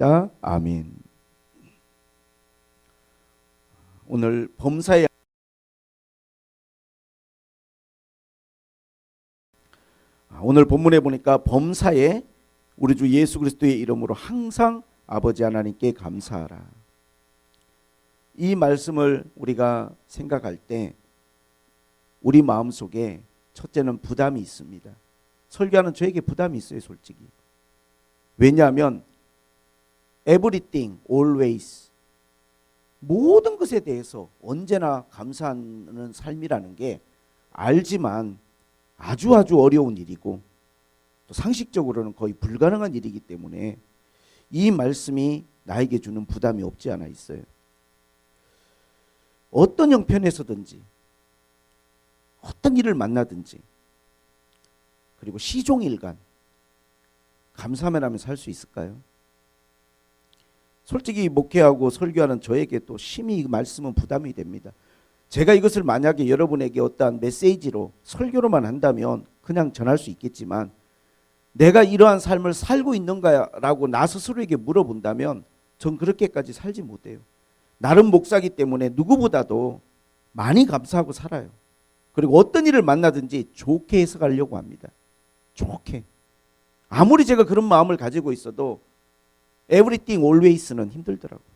아멘. 오늘 범사에 오늘 본문에 보니까 범사에 우리 주 예수 그리스도의 이름으로 항상 아버지 하나님께 감사하라. 이 말씀을 우리가 생각할 때 우리 마음속에 첫째는 부담이 있습니다. 설교하는 저에게 부담이 있어요, 솔직히. 왜냐하면 everything, always 모든 것에 대해서 언제나 감사하는 삶이라는 게 알지만 아주 어려운 일이고 또 상식적으로는 거의 불가능한 일이기 때문에 이 말씀이 나에게 주는 부담이 없지 않아 있어요. 어떤 형편에서든지 어떤 일을 만나든지 그리고 시종일관 감사만 하면 살 수 있을까요? 솔직히 목회하고 설교하는 저에게 또 심히 이 말씀은 부담이 됩니다. 제가 이것을 만약에 여러분에게 어떠한 메시지로 설교로만 한다면 그냥 전할 수 있겠지만 내가 이러한 삶을 살고 있는가라고 나 스스로에게 물어본다면 전 그렇게까지 살지 못해요. 나름 목사기 때문에 누구보다도 많이 감사하고 살아요. 그리고 어떤 일을 만나든지 좋게 해석하려고 합니다. 좋게. 아무리 제가 그런 마음을 가지고 있어도 everything always는 힘들더라고요.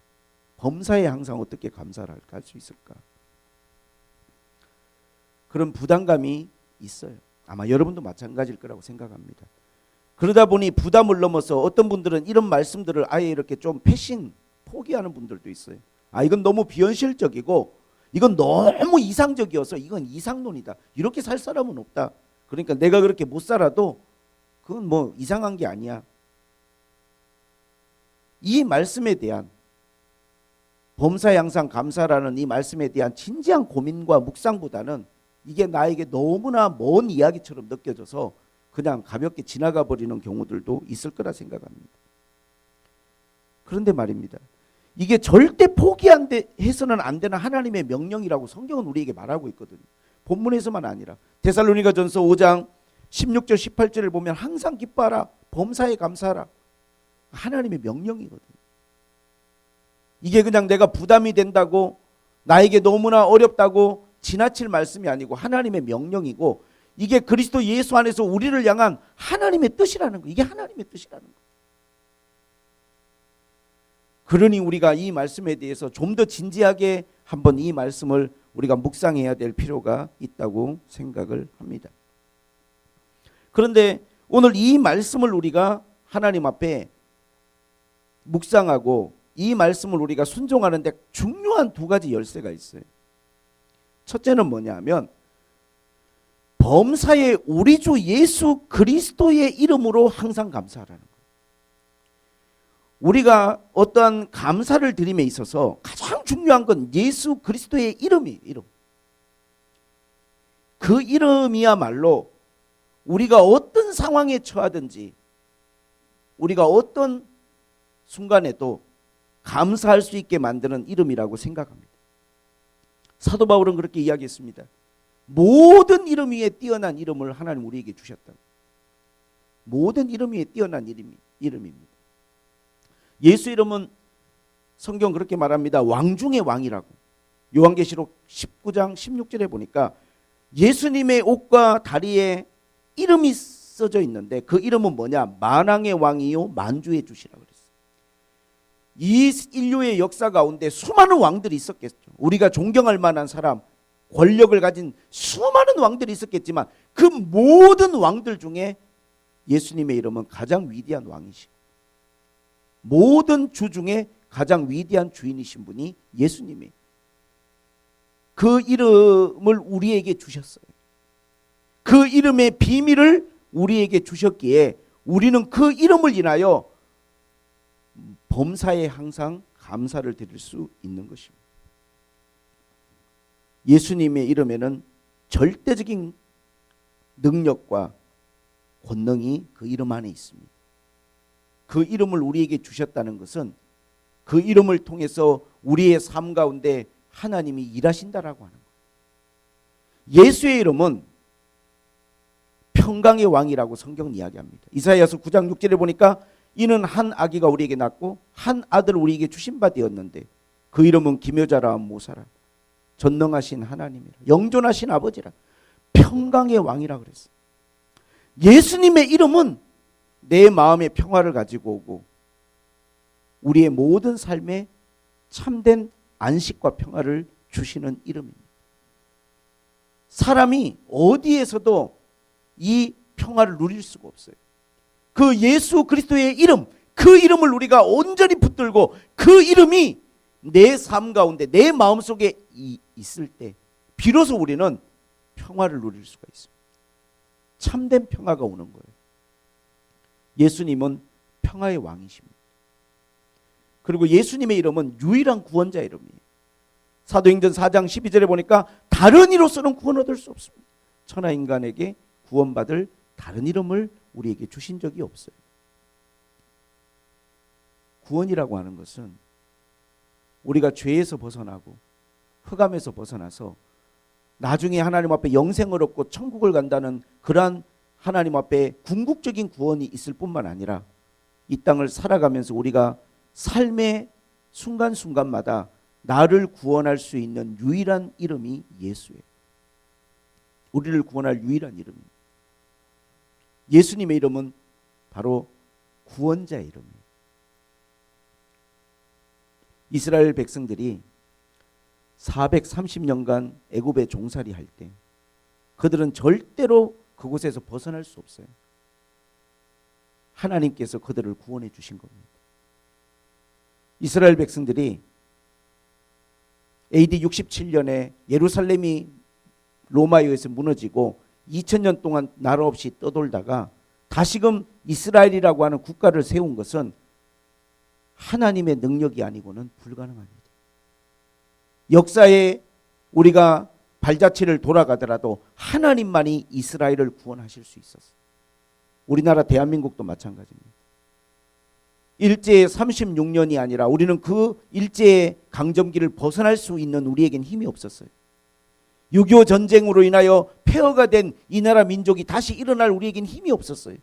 범사에 항상 어떻게 감사를 할 수 있을까? 그런 부담감이 있어요. 아마 여러분도 마찬가지일 거라고 생각합니다. 그러다 보니 부담을 넘어서 어떤 분들은 이런 말씀들을 아예 이렇게 좀 패신, 포기하는 분들도 있어요. 이건 너무 비현실적이고 이건 너무 이상적이어서 이건 이상론이다. 이렇게 살 사람은 없다. 그러니까 내가 그렇게 못 살아도 그건 뭐 이상한 게 아니야. 이 말씀에 대한 범사에 항상 감사라는 이 말씀에 대한 진지한 고민과 묵상보다는 이게 나에게 너무나 먼 이야기처럼 느껴져서 그냥 가볍게 지나가 버리는 경우들도 있을 거라 생각합니다. 그런데 말입니다. 이게 절대 포기해서는 안 되는 하나님의 명령이라고 성경은 우리에게 말하고 있거든요. 본문에서만 아니라 데살로니가전서 5장 16절 18절을 보면 항상 기뻐하라, 범사에 감사하라. 하나님의 명령이거든요. 이게 그냥 내가 부담이 된다고 나에게 너무나 어렵다고 지나칠 말씀이 아니고 하나님의 명령이고 이게 그리스도 예수 안에서 우리를 향한 하나님의 뜻이라는 거. 이게 하나님의 뜻이라는 거. 그러니 우리가 이 말씀에 대해서 좀 더 진지하게 한번 이 말씀을 우리가 묵상해야 될 필요가 있다고 생각을 합니다. 그런데 오늘 이 말씀을 우리가 하나님 앞에 묵상하고 이 말씀을 우리가 순종하는데 중요한 두 가지 열쇠가 있어요. 첫째는 뭐냐면 범사에 우리 주 예수 그리스도의 이름으로 항상 감사하라는 거예요. 우리가 어떠한 감사를 드림에 있어서 가장 중요한 건 예수 그리스도의 이름이에요. 이름. 그 이름이야말로 우리가 어떤 상황에 처하든지 우리가 어떤 순간에도 감사할 수 있게 만드는 이름이라고 생각합니다. 사도 바울은 그렇게 이야기했습니다. 모든 이름 위에 뛰어난 이름을 하나님 우리에게 주셨다. 모든 이름 위에 뛰어난 이름입니다. 예수 이름은 성경 그렇게 말합니다. 왕 중의 왕이라고. 요한계시록 19장 16절에 보니까 예수님의 옷과 다리에 이름이 써져 있는데 그 이름은 뭐냐? 만왕의 왕이요 만주의 주시라고 그랬어요. 이 인류의 역사 가운데 수많은 왕들이 있었겠죠. 우리가 존경할 만한 사람, 권력을 가진 수많은 왕들이 있었겠지만 그 모든 왕들 중에 예수님의 이름은 가장 위대한 왕이시고 모든 주 중에 가장 위대한 주인이신 분이 예수님이에요. 그 이름을 우리에게 주셨어요. 그 이름의 비밀을 우리에게 주셨기에 우리는 그 이름을 인하여 범사에 항상 감사를 드릴 수 있는 것입니다. 예수님의 이름에는 절대적인 능력과 권능이 그 이름 안에 있습니다. 그 이름을 우리에게 주셨다는 것은 그 이름을 통해서 우리의 삶 가운데 하나님이 일하신다라고 하는 거예요. 예수의 이름은 평강의 왕이라고 성경은 이야기합니다. 이사야서 9장 6절에 보니까 이는 한 아기가 우리에게 낳고 한 아들을 우리에게 주신 바 되었는데 그 이름은 기묘자라 모사라 전능하신 하나님이라 영존하신 아버지라 평강의 왕이라 그랬어요. 예수님의 이름은 내 마음의 평화를 가지고 오고 우리의 모든 삶에 참된 안식과 평화를 주시는 이름입니다. 사람이 어디에서도 이 평화를 누릴 수가 없어요. 그 예수 그리스도의 이름, 그 이름을 우리가 온전히 붙들고 그 이름이 내 삶 가운데 내 마음속에 있을 때 비로소 우리는 평화를 누릴 수가 있습니다. 참된 평화가 오는 거예요. 예수님은 평화의 왕이십니다. 그리고 예수님의 이름은 유일한 구원자 이름이에요. 사도행전 4장 12절에 보니까 다른 이로서는 구원 얻을 수 없습니다. 천하 인간에게 구원받을 다른 이름을 우리에게 주신 적이 없어요. 구원이라고 하는 것은 우리가 죄에서 벗어나고 흑암에서 벗어나서 나중에 하나님 앞에 영생을 얻고 천국을 간다는 그러한 하나님 앞에 궁극적인 구원이 있을 뿐만 아니라 이 땅을 살아가면서 우리가 삶의 순간순간마다 나를 구원할 수 있는 유일한 이름이 예수예요. 우리를 구원할 유일한 이름입니다. 예수님의 이름은 바로 구원자의 이름이에요. 이스라엘 백성들이 430년간 애굽에 종살이 할 때 그들은 절대로 그곳에서 벗어날 수 없어요. 하나님께서 그들을 구원해 주신 겁니다. 이스라엘 백성들이 AD 67년에 예루살렘이 로마에 의해서 무너지고 2000년 동안 나라 없이 떠돌다가 다시금 이스라엘이라고 하는 국가를 세운 것은 하나님의 능력이 아니고는 불가능합니다. 역사에 우리가 발자취를 돌아가더라도 하나님만이 이스라엘을 구원하실 수 있었어요. 우리나라 대한민국도 마찬가지입니다. 일제의 36년이 아니라 우리는 그 일제의 강점기를 벗어날 수 있는 우리에겐 힘이 없었어요. 6.25 전쟁으로 인하여 폐허가 된 이 나라 민족이 다시 일어날 우리에겐 힘이 없었어요.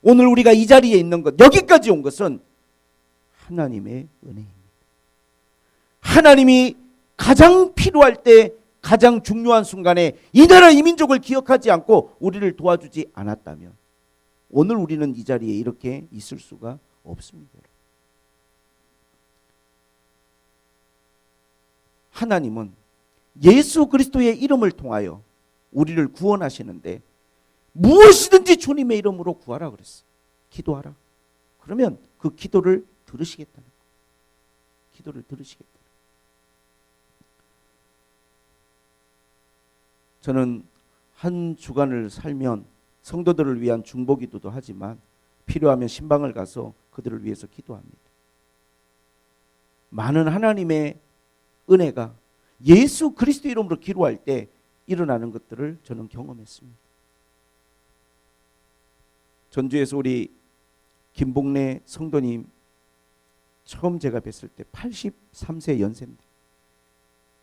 오늘 우리가 이 자리에 있는 것, 여기까지 온 것은 하나님의 은혜입니다. 하나님이 가장 필요할 때 가장 중요한 순간에 이 나라 이 민족을 기억하지 않고 우리를 도와주지 않았다면 오늘 우리는 이 자리에 이렇게 있을 수가 없습니다. 하나님은 예수 그리스도의 이름을 통하여 우리를 구원하시는데 무엇이든지 주님의 이름으로 구하라 그랬어요. 기도하라. 그러면 그 기도를 들으시겠다는 거예요. 기도를 들으시겠다. 저는 한 주간을 살면 성도들을 위한 중보기도도 하지만 필요하면 신방을 가서 그들을 위해서 기도합니다. 많은 하나님의 은혜가 예수 그리스도 이름으로 기도할 때 일어나는 것들을 저는 경험했습니다. 전주에서 우리 김복래 성도님 처음 제가 뵀을 때 83세 연세인데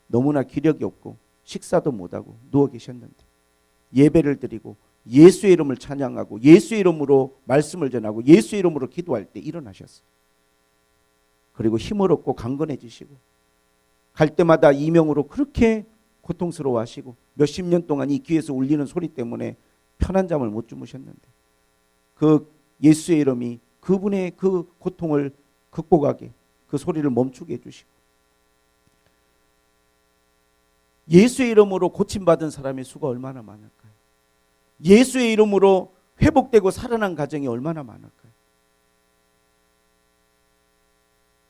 너무나 기력이 없고 식사도 못하고 누워 계셨는데 예배를 드리고 예수의 이름을 찬양하고 예수의 이름으로 말씀을 전하고 예수의 이름으로 기도할 때 일어나셨어요. 그리고 힘을 얻고 강건해지시고 갈 때마다 이명으로 그렇게 고통스러워하시고 몇십 년 동안 이 귀에서 울리는 소리 때문에 편한 잠을 못 주무셨는데 그 예수의 이름이 그분의 그 고통을 극복하게 그 소리를 멈추게 해주시고 예수의 이름으로 고침받은 사람의 수가 얼마나 많을까요? 예수의 이름으로 회복되고 살아난 가정이 얼마나 많을까요?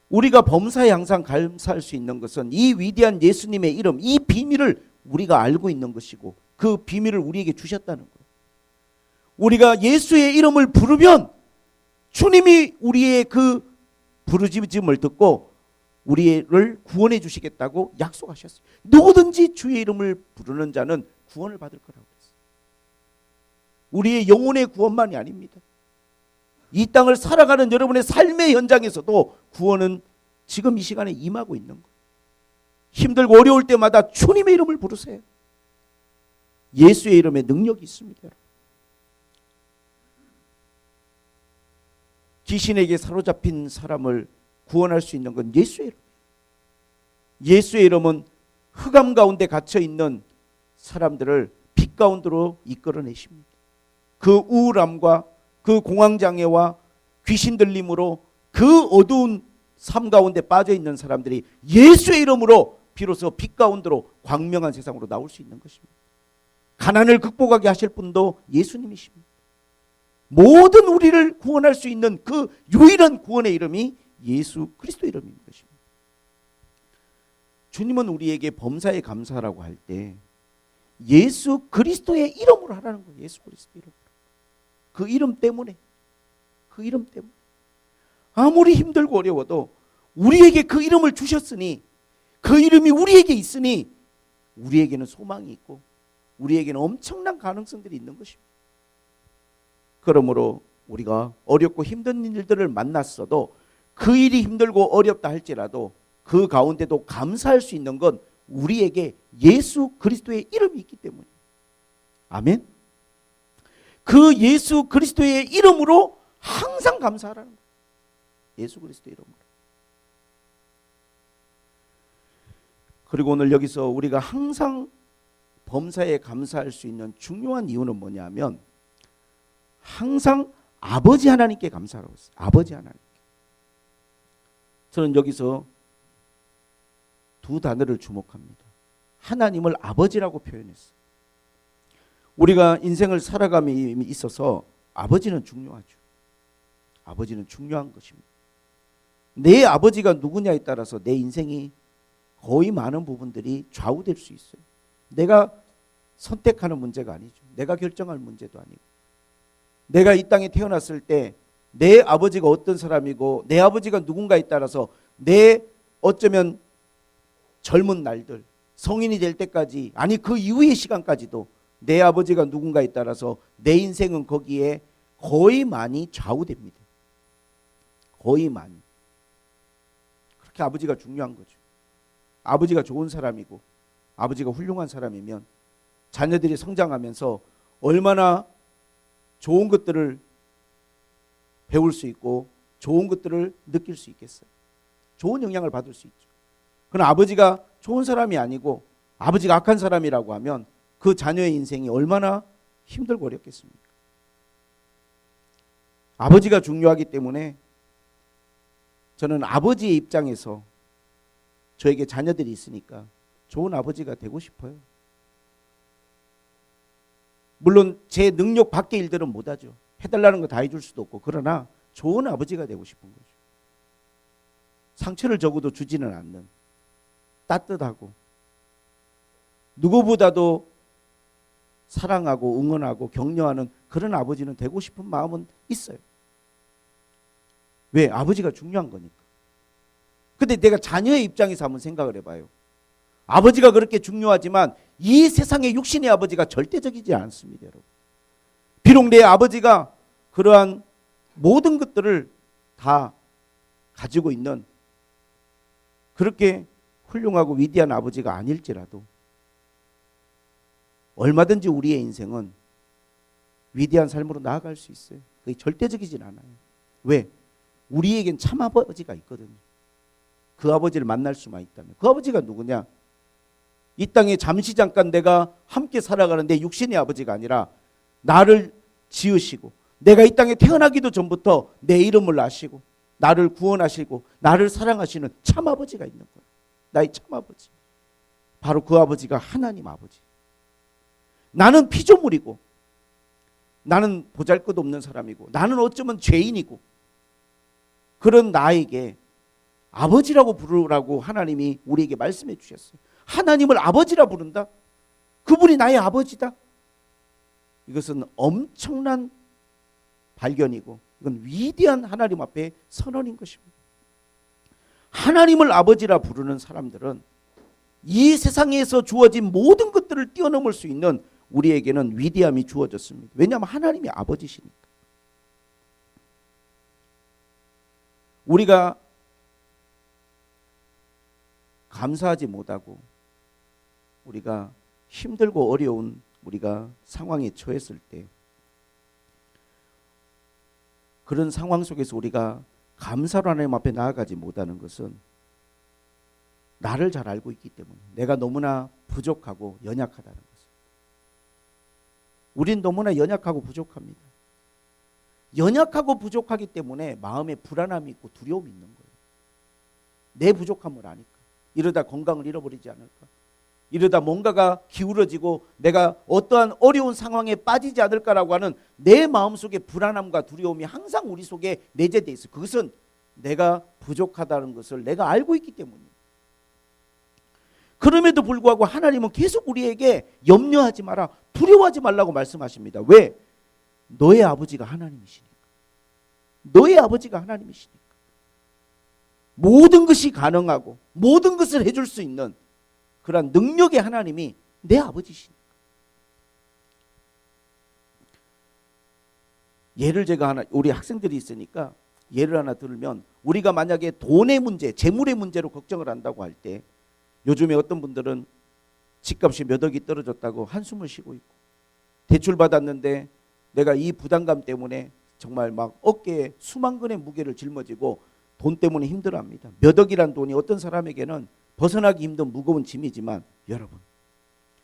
우리가 범사에 항상 감사할 수 있는 것은 이 위대한 예수님의 이름, 이 비밀을 우리가 알고 있는 것이고 그 비밀을 우리에게 주셨다는 거예요. 우리가 예수의 이름을 부르면 주님이 우리의 그 부르짖음을 듣고 우리를 구원해 주시겠다고 약속하셨어요. 누구든지 주의 이름을 부르는 자는 구원을 받을 거라고 했어요. 우리의 영혼의 구원만이 아닙니다. 이 땅을 살아가는 여러분의 삶의 현장에서도 구원은 지금 이 시간에 임하고 있는 거예요. 힘들고 어려울 때마다 주님의 이름을 부르세요. 예수의 이름에 능력이 있습니다. 귀신에게 사로잡힌 사람을 구원할 수 있는 건 예수의 이름. 예수의 이름은 흑암 가운데 갇혀 있는 사람들을 빛 가운데로 이끌어내십니다. 그 우울함과 그 공황장애와 귀신 들림으로 그 어두운 삶 가운데 빠져 있는 사람들이 예수의 이름으로 비로소 빛 가운데로 광명한 세상으로 나올 수 있는 것입니다. 가난을 극복하게 하실 분도 예수님이십니다. 모든 우리를 구원할 수 있는 그 유일한 구원의 이름이 예수 그리스도 이름인 것입니다. 주님은 우리에게 범사에 감사하라고 할 때 예수 그리스도의 이름으로 하라는 거예요. 예수 그리스도 이름으로. 그 이름 때문에, 그 이름 때문에 아무리 힘들고 어려워도 우리에게 그 이름을 주셨으니, 그 이름이 우리에게 있으니 우리에게는 소망이 있고 우리에게는 엄청난 가능성들이 있는 것입니다. 그러므로 우리가 어렵고 힘든 일들을 만났어도 그 일이 힘들고 어렵다 할지라도 그 가운데도 감사할 수 있는 건 우리에게 예수 그리스도의 이름이 있기 때문이에요. 아멘. 그 예수 그리스도의 이름으로 항상 감사하라는 거예요. 예수 그리스도의 이름으로. 그리고 오늘 여기서 우리가 항상 범사에 감사할 수 있는 중요한 이유는 뭐냐면 항상 아버지 하나님께 감사하라고 했어요. 아버지 하나님께. 저는 여기서 두 단어를 주목합니다. 하나님을 아버지라고 표현했어요. 우리가 인생을 살아감에 있어서 아버지는 중요하죠. 아버지는 중요한 것입니다. 내 아버지가 누구냐에 따라서 내 인생이 거의 많은 부분들이 좌우될 수 있어요. 내가 선택하는 문제가 아니죠. 내가 결정할 문제도 아니고. 내가 이 땅에 태어났을 때 내 아버지가 어떤 사람이고 내 아버지가 누군가에 따라서 내 어쩌면 젊은 날들, 성인이 될 때까지, 아니 그 이후의 시간까지도 내 아버지가 누군가에 따라서 내 인생은 거기에 거의 많이 좌우됩니다. 거의 많이. 그렇게 아버지가 중요한 거죠. 아버지가 좋은 사람이고 아버지가 훌륭한 사람이면 자녀들이 성장하면서 얼마나 좋은 것들을 배울 수 있고 좋은 것들을 느낄 수 있겠어요. 좋은 영향을 받을 수 있죠. 그러나 아버지가 좋은 사람이 아니고 아버지가 악한 사람이라고 하면 그 자녀의 인생이 얼마나 힘들고 어렵겠습니까? 아버지가 중요하기 때문에 저는 아버지의 입장에서 저에게 자녀들이 있으니까 좋은 아버지가 되고 싶어요. 물론 제 능력 밖의 일들은 못하죠. 해달라는 거 다 해줄 수도 없고, 그러나 좋은 아버지가 되고 싶은 거죠. 상처를 적어도 주지는 않는, 따뜻하고 누구보다도 사랑하고 응원하고 격려하는 그런 아버지는 되고 싶은 마음은 있어요. 왜? 아버지가 중요한 거니까. 근데 내가 자녀의 입장에서 한번 생각을 해봐요. 아버지가 그렇게 중요하지만 이 세상의 육신의 아버지가 절대적이지 않습니다, 여러분. 비록 내 아버지가 그러한 모든 것들을 다 가지고 있는 그렇게 훌륭하고 위대한 아버지가 아닐지라도 얼마든지 우리의 인생은 위대한 삶으로 나아갈 수 있어요. 그게 절대적이진 않아요. 왜? 우리에겐 참 아버지가 있거든요. 그 아버지를 만날 수만 있다면. 그 아버지가 누구냐? 이 땅에 잠시 잠깐 내가 함께 살아가는 내 육신의 아버지가 아니라 나를 지으시고 내가 이 땅에 태어나기도 전부터 내 이름을 아시고 나를 구원하시고 나를 사랑하시는 참 아버지가 있는 거예요. 나의 참 아버지. 바로 그 아버지가 하나님 아버지. 나는 피조물이고 나는 보잘것없는 사람이고 나는 어쩌면 죄인이고 그런 나에게 아버지라고 부르라고 하나님이 우리에게 말씀해 주셨어요. 하나님을 아버지라 부른다? 그분이 나의 아버지다? 이것은 엄청난 발견이고 이건 위대한 하나님 앞에 선언인 것입니다. 하나님을 아버지라 부르는 사람들은 이 세상에서 주어진 모든 것들을 뛰어넘을 수 있는 우리에게는 위대함이 주어졌습니다. 왜냐하면 하나님이 아버지시니까. 우리가 감사하지 못하고 우리가 힘들고 어려운 우리가 상황에 처했을 때 그런 상황 속에서 우리가 감사로 하나님 앞에 나아가지 못하는 것은 나를 잘 알고 있기 때문에, 내가 너무나 부족하고 연약하다는 것을. 우린 너무나 연약하고 부족합니다. 연약하고 부족하기 때문에 마음에 불안함이 있고 두려움이 있는 거예요. 내 부족함을 아니까. 이러다 건강을 잃어버리지 않을까? 이러다 뭔가가 기울어지고 내가 어떠한 어려운 상황에 빠지지 않을까라고 하는 내 마음속의 불안함과 두려움이 항상 우리 속에 내재되어 있어요. 그것은 내가 부족하다는 것을 내가 알고 있기 때문이에요. 그럼에도 불구하고 하나님은 계속 우리에게 염려하지 마라, 두려워하지 말라고 말씀하십니다. 왜? 너의 아버지가 하나님이시니까. 너의 아버지가 하나님이시니까. 모든 것이 가능하고 모든 것을 해줄 수 있는 그러한 능력의 하나님이 내 아버지시니까. 예를 제가 하나, 우리 학생들이 있으니까 예를 하나 들면, 우리가 만약에 돈의 문제, 재물의 문제로 걱정을 한다고 할 때, 요즘에 어떤 분들은 집값이 몇 억이 떨어졌다고 한숨을 쉬고 있고, 대출 받았는데 내가 이 부담감 때문에 정말 막 어깨에 수만 근의 무게를 짊어지고 돈 때문에 힘들어합니다. 몇 억이란 돈이 어떤 사람에게는 벗어나기 힘든 무거운 짐이지만, 여러분,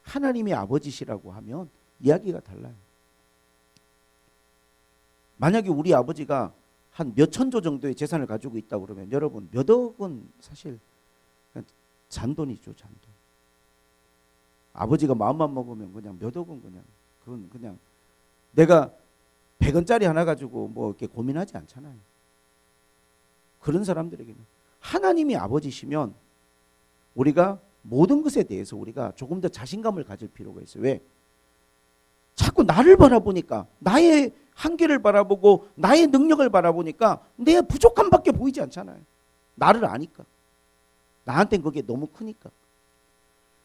하나님이 아버지시라고 하면 이야기가 달라요. 만약에 우리 아버지가 한 몇 천조 정도의 재산을 가지고 있다고 그러면, 여러분, 몇 억은 사실 그냥 잔돈이죠, 잔돈. 아버지가 마음만 먹으면 그냥 몇 억은 그냥, 그건 그냥 내가 100원짜리 하나 가지고 뭐 이렇게 고민하지 않잖아요. 그런 사람들에게는 하나님이 아버지시면 우리가 모든 것에 대해서 우리가 조금 더 자신감을 가질 필요가 있어요. 왜? 자꾸 나를 바라보니까, 나의 한계를 바라보고 나의 능력을 바라보니까 내 부족함밖에 보이지 않잖아요. 나를 아니까. 나한테는 그게 너무 크니까.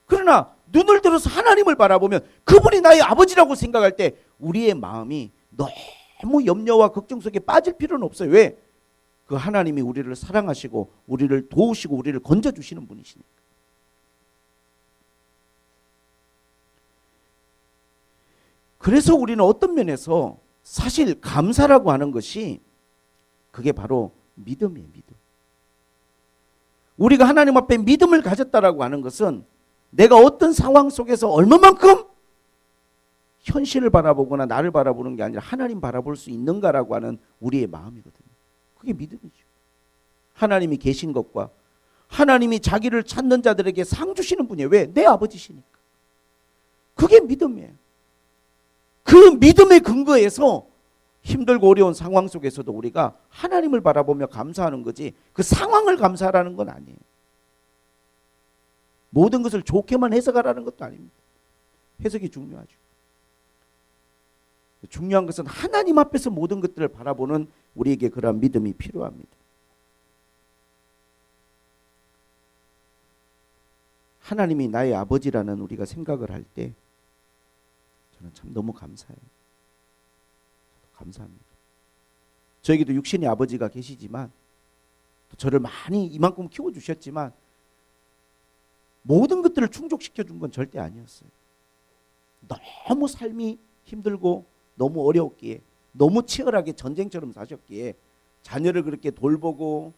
그러나 눈을 들어서 하나님을 바라보면 그분이 나의 아버지라고 생각할 때 우리의 마음이 너무 염려와 걱정 속에 빠질 필요는 없어요. 왜? 그 하나님이 우리를 사랑하시고 우리를 도우시고 우리를 건져주시는 분이시니까. 그래서 우리는 어떤 면에서 사실 감사라고 하는 것이 그게 바로 믿음이에요. 믿음. 우리가 하나님 앞에 믿음을 가졌다라고 하는 것은 내가 어떤 상황 속에서 얼마만큼 현실을 바라보거나 나를 바라보는 게 아니라 하나님 바라볼 수 있는가라고 하는 우리의 마음이거든요. 그게 믿음이죠. 하나님이 계신 것과 하나님이 자기를 찾는 자들에게 상 주시는 분이에요. 왜? 내 아버지시니까. 그게 믿음이에요. 그 믿음의 근거에서 힘들고 어려운 상황 속에서도 우리가 하나님을 바라보며 감사하는 거지, 그 상황을 감사하라는 건 아니에요. 모든 것을 좋게만 해석하라는 것도 아닙니다. 해석이 중요하죠. 중요한 것은 하나님 앞에서 모든 것들을 바라보는 우리에게 그러한 믿음이 필요합니다. 하나님이 나의 아버지라는 우리가 생각을 할 때 저는 참 너무 감사해요. 감사합니다. 저에게도 육신의 아버지가 계시지만 또 저를 많이 이만큼 키워주셨지만 모든 것들을 충족시켜 준 건 절대 아니었어요. 너무 삶이 힘들고 너무 어려웠기에, 너무 치열하게 전쟁처럼 사셨기에 자녀를 그렇게 돌보고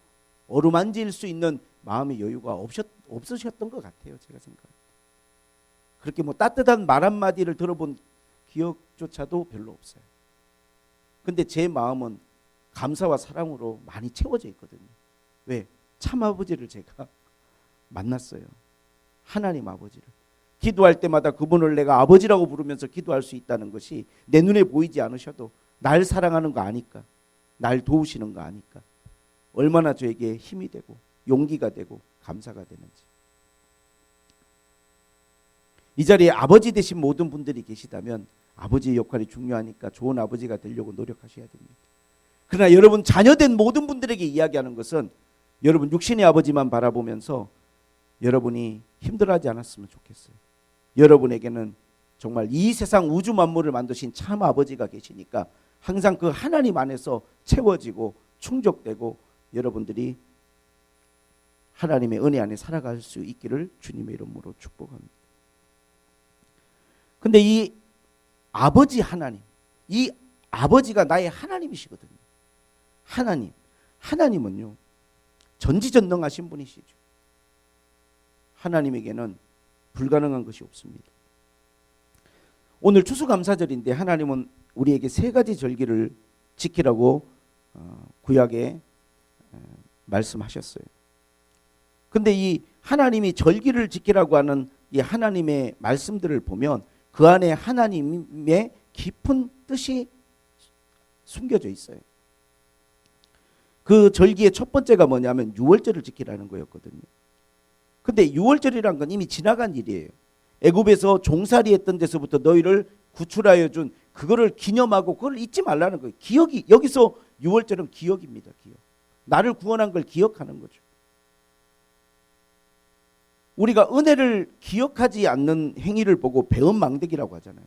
어루만질 수 있는 마음의 여유가 없으셨던 것 같아요. 제가 생각할 때. 그렇게 뭐 따뜻한 말 한마디를 들어본 기억조차도 별로 없어요. 근데 제 마음은 감사와 사랑으로 많이 채워져 있거든요. 왜? 참 아버지를 제가 만났어요. 하나님 아버지를. 기도할 때마다 그분을 내가 아버지라고 부르면서 기도할 수 있다는 것이 내 눈에 보이지 않으셔도 날 사랑하는 거 아니까, 날 도우시는 거 아니까 얼마나 저에게 힘이 되고 용기가 되고 감사가 되는지. 이 자리에 아버지 되신 모든 분들이 계시다면 아버지의 역할이 중요하니까 좋은 아버지가 되려고 노력하셔야 됩니다. 그러나 여러분 자녀된 모든 분들에게 이야기하는 것은 여러분 육신의 아버지만 바라보면서 여러분이 힘들어하지 않았으면 좋겠어요. 여러분에게는 정말 이 세상 우주 만물을 만드신 참 아버지가 계시니까 항상 그 하나님 안에서 채워지고 충족되고 여러분들이 하나님의 은혜 안에 살아갈 수 있기를 주님의 이름으로 축복합니다. 근데 이 아버지 하나님, 이 아버지가 나의 하나님이시거든요. 하나님은요 전지전능하신 분이시죠. 하나님에게는 불가능한 것이 없습니다. 오늘 추수감사절인데 하나님은 우리에게 세 가지 절기를 지키라고 구약에 말씀하셨어요. 근데 이 하나님이 절기를 지키라고 하는 이 하나님의 말씀들을 보면 그 안에 하나님의 깊은 뜻이 숨겨져 있어요. 그 절기의 첫 번째가 뭐냐면 유월절을 지키라는 거였거든요. 근데 유월절이란 건 이미 지나간 일이에요. 애굽에서 종살이 했던 데서부터 너희를 구출하여 준 그거를 기념하고 그걸 잊지 말라는 거예요. 기억이, 여기서 유월절은 기억입니다. 기억. 나를 구원한 걸 기억하는 거죠. 우리가 은혜를 기억하지 않는 행위를 보고 배은망덕이라고 하잖아요.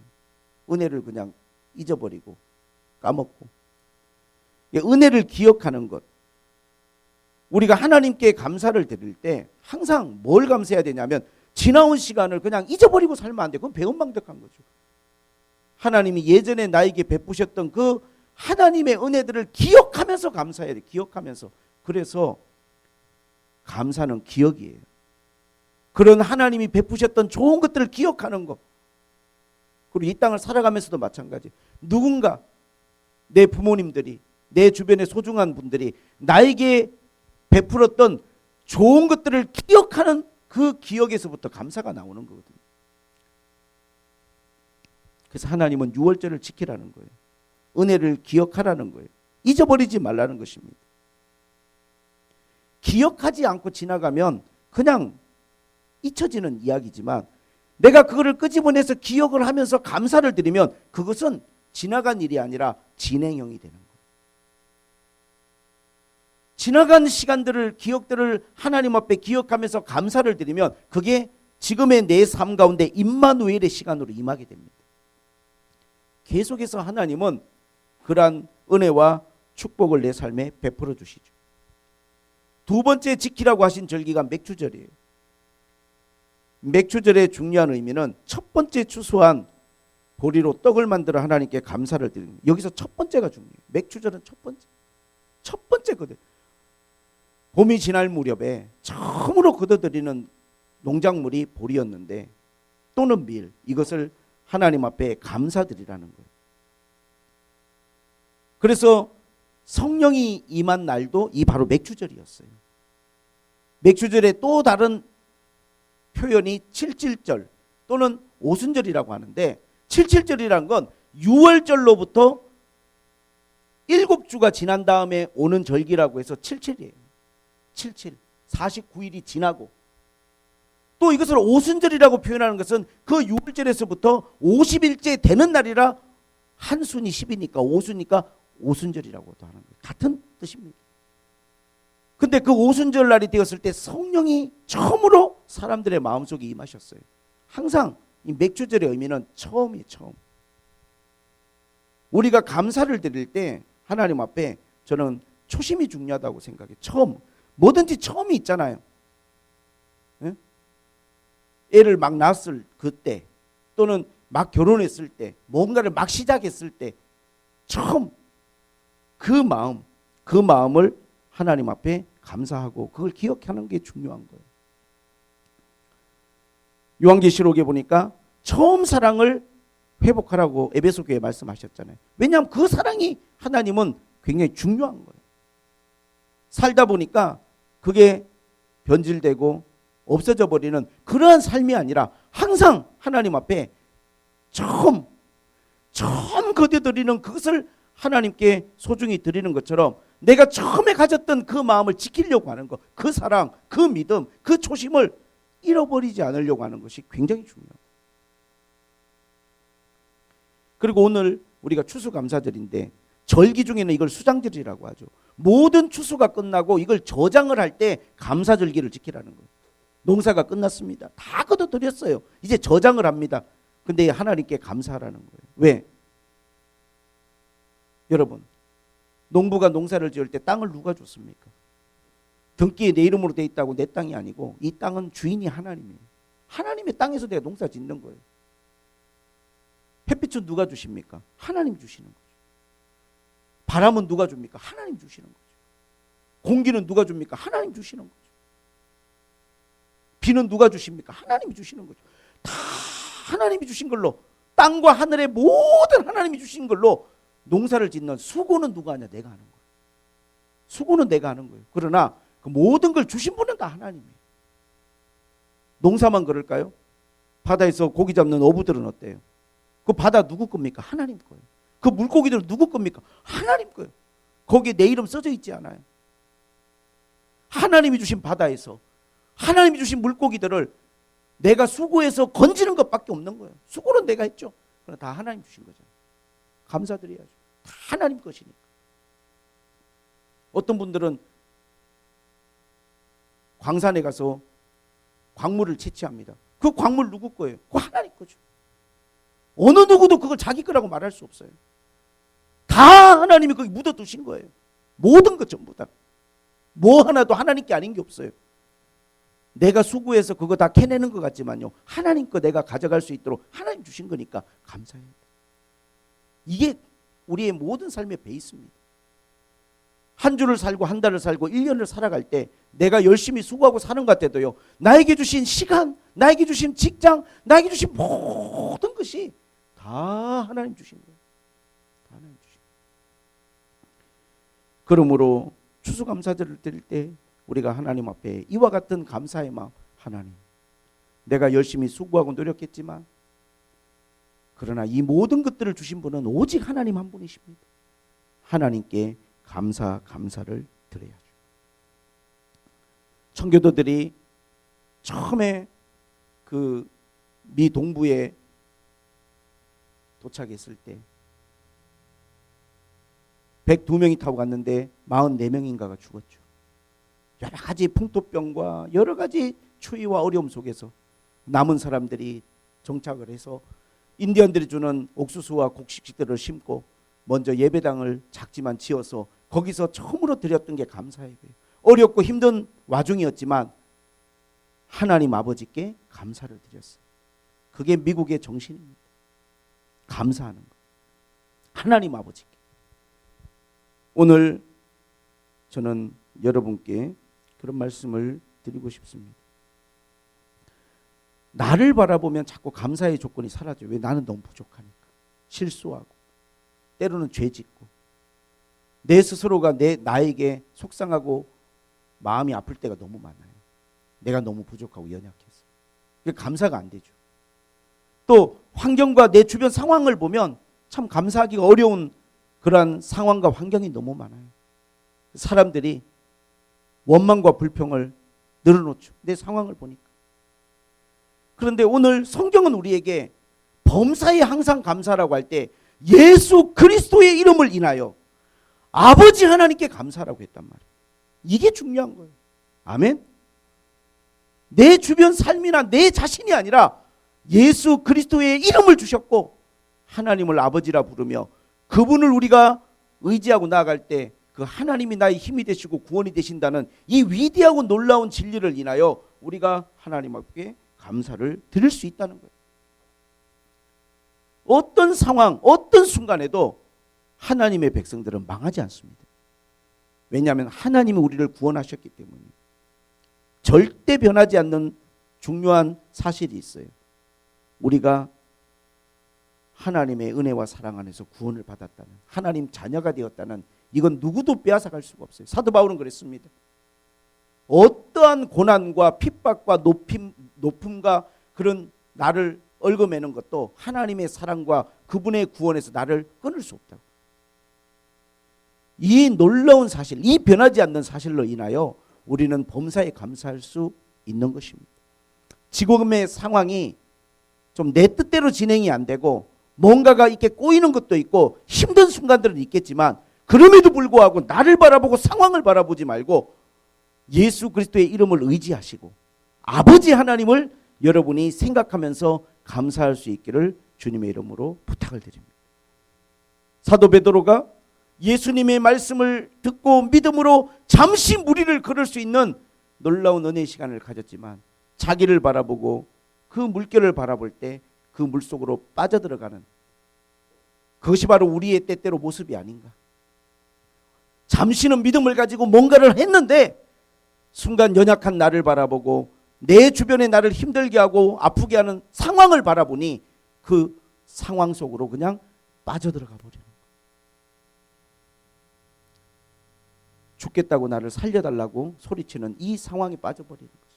은혜를 그냥 잊어버리고 까먹고. 은혜를 기억하는 것. 우리가 하나님께 감사를 드릴 때 항상 뭘 감사해야 되냐면 지나온 시간을 그냥 잊어버리고 살면 안 돼. 그건 배은망덕한 거죠. 하나님이 예전에 나에게 베푸셨던 그 하나님의 은혜들을 기억하면서 감사해야 돼. 기억하면서. 그래서 감사는 기억이에요. 그런 하나님이 베푸셨던 좋은 것들을 기억하는 것. 그리고 이 땅을 살아가면서도 마찬가지. 누군가 내 부모님들이 내 주변의 소중한 분들이 나에게 베풀었던 좋은 것들을 기억하는 그 기억에서부터 감사가 나오는 거거든요. 그래서 하나님은 유월절을 지키라는 거예요. 은혜를 기억하라는 거예요. 잊어버리지 말라는 것입니다. 기억하지 않고 지나가면 그냥 잊혀지는 이야기지만 내가 그거를 끄집어내서 기억을 하면서 감사를 드리면 그것은 지나간 일이 아니라 진행형이 되는 거예요. 지나간 시간들을 기억들을 하나님 앞에 기억하면서 감사를 드리면 그게 지금의 내 삶 가운데 임마누엘의 시간으로 임하게 됩니다. 계속해서 하나님은 그러한 은혜와 축복을 내 삶에 베풀어 주시죠. 두 번째 지키라고 하신 절기가 맥주절이에요. 맥주절의 중요한 의미는 첫 번째 추수한 보리로 떡을 만들어 하나님께 감사를 드리는, 여기서 첫 번째가 중요해요. 맥주절은 첫 번째거든. 봄이 지날 무렵에 처음으로 거둬들이는 농작물이 보리였는데 또는 밀, 이것을 하나님 앞에 감사드리라는 거예요. 그래서 성령이 임한 날도 이 바로 맥주절이었어요. 맥주절의 또 다른 표현이 칠칠절 또는 오순절이라고 하는데, 칠칠절이란 건 6월절로부터 7주가 지난 다음에 오는 절기라고 해서 칠칠이에요. 77, 49일이 지나고, 또 이것을 오순절이라고 표현하는 것은 그 6월절에서부터 50일째 되는 날이라 한순이 10이니까 오수니까 오순절이라고도 하는 거예요. 같은 뜻입니다. 근데 그 오순절 날이 되었을 때 성령이 처음으로 사람들의 마음속에 임하셨어요. 항상 이 맥주절의 의미는 처음이에요. 처음. 우리가 감사를 드릴 때 하나님 앞에 저는 초심이 중요하다고 생각해요. 처음. 뭐든지 처음이 있잖아요. 예? 애를 막 낳았을 그때, 또는 막 결혼했을 때, 뭔가를 막 시작했을 때 처음 그 마음을 하나님 앞에 감사하고 그걸 기억하는 게 중요한 거예요. 요한계시록에 보니까 처음 사랑을 회복하라고 에베소 교회에 말씀하셨잖아요. 왜냐하면 그 사랑이 하나님은 굉장히 중요한 거예요. 살다 보니까 그게 변질되고 없어져 버리는 그러한 삶이 아니라 항상 하나님 앞에 처음 거둬들이는 그것을 하나님께 소중히 드리는 것처럼 내가 처음에 가졌던 그 마음을 지키려고 하는 것, 그 사랑, 그 믿음, 그 초심을 잃어버리지 않으려고 하는 것이 굉장히 중요합니다. 그리고 오늘 우리가 추수감사절인데 절기 중에는 이걸 수장절이라고 하죠. 모든 추수가 끝나고 이걸 저장을 할 때 감사절기를 지키라는 거예요. 농사가 끝났습니다. 다 거둬들였어요. 이제 저장을 합니다. 근데 하나님께 감사하라는 거예요. 왜? 여러분, 농부가 농사를 지을 때 땅을 누가 줬습니까? 등기에 내 이름으로 돼 있다고 내 땅이 아니고 이 땅은 주인이 하나님이에요. 하나님의 땅에서 내가 농사 짓는 거예요. 햇빛은 누가 주십니까? 하나님 주시는 거죠. 바람은 누가 줍니까? 하나님 주시는 거죠. 공기는 누가 줍니까? 하나님 주시는 거죠. 비는 누가 주십니까? 하나님이 주시는 거죠. 다 하나님이 주신 걸로, 땅과 하늘의 모든 하나님이 주신 걸로 농사를 짓는 수고는 누가 하냐? 내가 하는 거예요. 수고는 내가 하는 거예요. 그러나 그 모든 걸 주신 분은 다 하나님이에요. 농사만 그럴까요? 바다에서 고기 잡는 어부들은 어때요? 그 바다 누구 겁니까? 하나님 거예요. 그 물고기들은 누구 겁니까? 하나님 거예요. 거기에 내 이름 써져 있지 않아요. 하나님이 주신 바다에서 하나님이 주신 물고기들을 내가 수고해서 건지는 것밖에 없는 거예요. 수고는 내가 했죠. 그러나 다 하나님 주신 거잖아요. 감사드려야죠. 다 하나님 것이니까. 어떤 분들은 광산에 가서 광물을 채취합니다. 그 광물 누구 거예요? 그거 하나님 거죠. 어느 누구도 그걸 자기 거라고 말할 수 없어요. 다 하나님이 거기 묻어두신 거예요. 모든 것 전부 다. 뭐 하나도 하나님 게 아닌 게 없어요. 내가 수고해서 그거 다 캐내는 것 같지만요, 하나님 거 내가 가져갈 수 있도록 하나님 주신 거니까 감사해야 돼요. 이게 우리의 모든 삶의 베이스입니다. 한 주를 살고 한 달을 살고 1년을 살아갈 때 내가 열심히 수고하고 사는 것 같아도요, 나에게 주신 시간, 나에게 주신 직장, 나에게 주신 모든 것이 다 하나님 주신 거예요. 다 하나님 주신 거예요. 그러므로 추수감사절을 드릴 때 우리가 하나님 앞에 이와 같은 감사의 마음, 하나님, 내가 열심히 수고하고 노력했지만 그러나 이 모든 것들을 주신 분은 오직 하나님 한 분이십니다. 하나님께 감사를 드려야죠. 청교도들이 처음에 그 미 동부에 도착했을 때 102명이 타고 갔는데 44명인가가 죽었죠. 여러 가지 풍토병과 여러 가지 추위와 어려움 속에서 남은 사람들이 정착을 해서 인디언들이 주는 옥수수와 곡식들을 심고 먼저 예배당을 작지만 지어서 거기서 처음으로 드렸던 게 감사예배예요. 어렵고 힘든 와중이었지만 하나님 아버지께 감사를 드렸어요. 그게 미국의 정신입니다. 감사하는 것. 하나님 아버지께. 오늘 저는 여러분께 그런 말씀을 드리고 싶습니다. 나를 바라보면 자꾸 감사의 조건이 사라져요. 왜? 나는 너무 부족하니까. 실수하고 때로는 죄짓고 내 스스로가 나에게 속상하고 마음이 아플 때가 너무 많아요. 내가 너무 부족하고 연약해서. 그게 감사가 안 되죠. 또 환경과 내 주변 상황을 보면 참 감사하기가 어려운 그러한 상황과 환경이 너무 많아요. 사람들이 원망과 불평을 늘어놓죠. 내 상황을 보니까. 그런데 오늘 성경은 우리에게 범사에 항상 감사라고 할 때 예수 그리스도의 이름을 인하여 아버지 하나님께 감사라고 했단 말이에요. 이게 중요한 거예요. 아멘. 내 주변 삶이나 내 자신이 아니라 예수 그리스도의 이름을 주셨고 하나님을 아버지라 부르며 그분을 우리가 의지하고 나아갈 때 그 하나님이 나의 힘이 되시고 구원이 되신다는 이 위대하고 놀라운 진리를 인하여 우리가 하나님 앞에 감사를 드릴 수 있다는 거예요. 어떤 상황, 어떤 순간에도 하나님의 백성들은 망하지 않습니다. 왜냐하면 하나님이 우리를 구원하셨기 때문에. 절대 변하지 않는 중요한 사실이 있어요. 우리가 하나님의 은혜와 사랑 안에서 구원을 받았다는, 하나님 자녀가 되었다는, 이건 누구도 빼앗아갈 수가 없어요. 사도 바울은 그랬습니다. 어떠한 고난과 핍박과 높음과 그런 나를 얽어매는 것도 하나님의 사랑과 그분의 구원에서 나를 끊을 수 없다고. 이 놀라운 사실, 이 변하지 않는 사실로 인하여 우리는 범사에 감사할 수 있는 것입니다. 지금의 상황이 좀 내 뜻대로 진행이 안 되고 뭔가가 이렇게 꼬이는 것도 있고 힘든 순간들은 있겠지만 그럼에도 불구하고 나를 바라보고 상황을 바라보지 말고 예수 그리스도의 이름을 의지하시고 아버지 하나님을 여러분이 생각하면서 감사할 수 있기를 주님의 이름으로 부탁을 드립니다. 사도 베드로가 예수님의 말씀을 듣고 믿음으로 잠시 무리를 걸을 수 있는 놀라운 은혜의 시간을 가졌지만 자기를 바라보고 그 물결을 바라볼 때 그 물속으로 빠져들어가는, 그것이 바로 우리의 때때로 모습이 아닌가. 잠시는 믿음을 가지고 뭔가를 했는데 순간 연약한 나를 바라보고 내 주변에 나를 힘들게 하고 아프게 하는 상황을 바라보니 그 상황 속으로 그냥 빠져들어가 버리는 거예요. 죽겠다고 나를 살려달라고 소리치는 이 상황에 빠져버리는 거죠.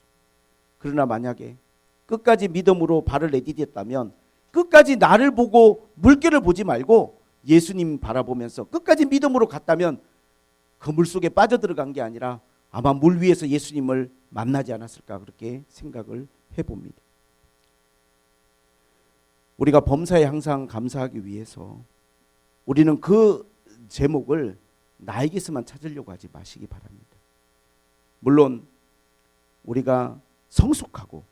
그러나 만약에 끝까지 믿음으로 발을 내디뎠다면 끝까지 나를 보고 물결을 보지 말고 예수님 바라보면서 끝까지 믿음으로 갔다면 그 물속에 빠져들어간 게 아니라 아마 물 위에서 예수님을 만나지 않았을까 그렇게 생각을 해봅니다. 우리가 범사에 항상 감사하기 위해서 우리는 그 제목을 나에게서만 찾으려고 하지 마시기 바랍니다. 물론 우리가 성숙하고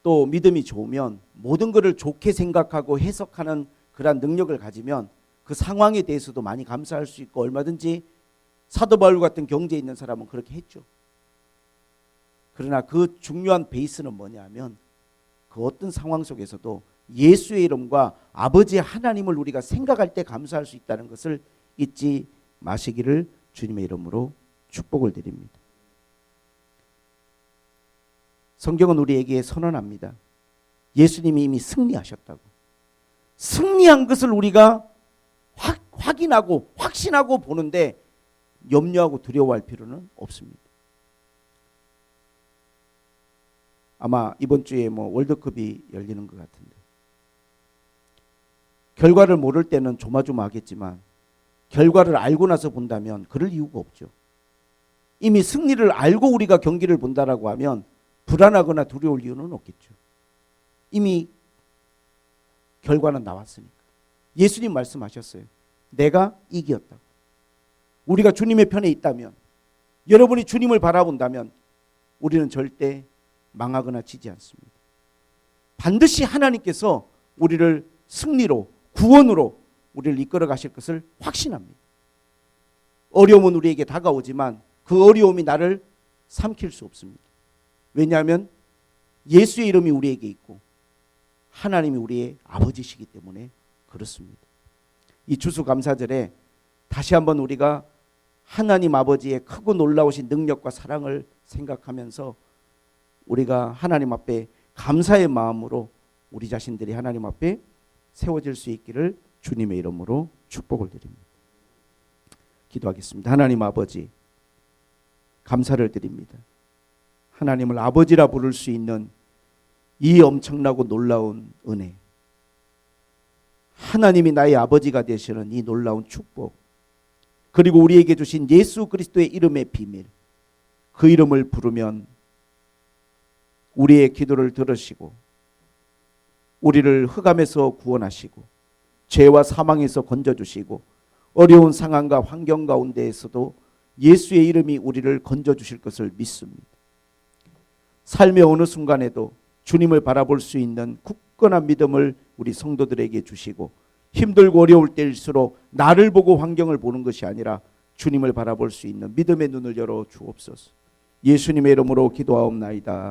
또 믿음이 좋으면 모든 것을 좋게 생각하고 해석하는 그러한 능력을 가지면 그 상황에 대해서도 많이 감사할 수 있고 얼마든지 사도 바울 같은 경제에 있는 사람은 그렇게 했죠. 그러나 그 중요한 베이스는 뭐냐면 그 어떤 상황 속에서도 예수의 이름과 아버지 하나님을 우리가 생각할 때 감사할 수 있다는 것을 잊지 마시기를 주님의 이름으로 축복을 드립니다. 성경은 우리에게 선언합니다. 예수님이 이미 승리하셨다고. 승리한 것을 우리가 확인하고 확신하고 보는데 염려하고 두려워할 필요는 없습니다. 아마 이번 주에 월드컵이 열리는 것 같은데 결과를 모를 때는 조마조마하겠지만 결과를 알고 나서 본다면 그럴 이유가 없죠. 이미 승리를 알고 우리가 경기를 본다라고 하면 불안하거나 두려울 이유는 없겠죠. 이미 결과는 나왔으니까. 예수님 말씀하셨어요. 내가 이겼다고. 우리가 주님의 편에 있다면, 여러분이 주님을 바라본다면 우리는 절대 망하거나 지지 않습니다. 반드시 하나님께서 우리를 승리로, 구원으로 우리를 이끌어 가실 것을 확신합니다. 어려움은 우리에게 다가오지만 그 어려움이 나를 삼킬 수 없습니다. 왜냐하면 예수의 이름이 우리에게 있고 하나님이 우리의 아버지시기 때문에 그렇습니다. 이 추수감사절에 다시 한번 우리가 하나님 아버지의 크고 놀라우신 능력과 사랑을 생각하면서 우리가 하나님 앞에 감사의 마음으로 우리 자신들이 하나님 앞에 세워질 수 있기를 주님의 이름으로 축복을 드립니다. 기도하겠습니다. 하나님 아버지, 감사를 드립니다. 하나님을 아버지라 부를 수 있는 이 엄청나고 놀라운 은혜, 하나님이 나의 아버지가 되시는 이 놀라운 축복, 그리고 우리에게 주신 예수 그리스도의 이름의 비밀, 그 이름을 부르면 우리의 기도를 들으시고 우리를 흑암에서 구원하시고 죄와 사망에서 건져주시고 어려운 상황과 환경 가운데에서도 예수의 이름이 우리를 건져주실 것을 믿습니다. 삶의 어느 순간에도 주님을 바라볼 수 있는 굳건한 믿음을 우리 성도들에게 주시고 힘들고 어려울 때일수록 나를 보고 환경을 보는 것이 아니라 주님을 바라볼 수 있는 믿음의 눈을 열어 주옵소서. 예수님의 이름으로 기도하옵나이다.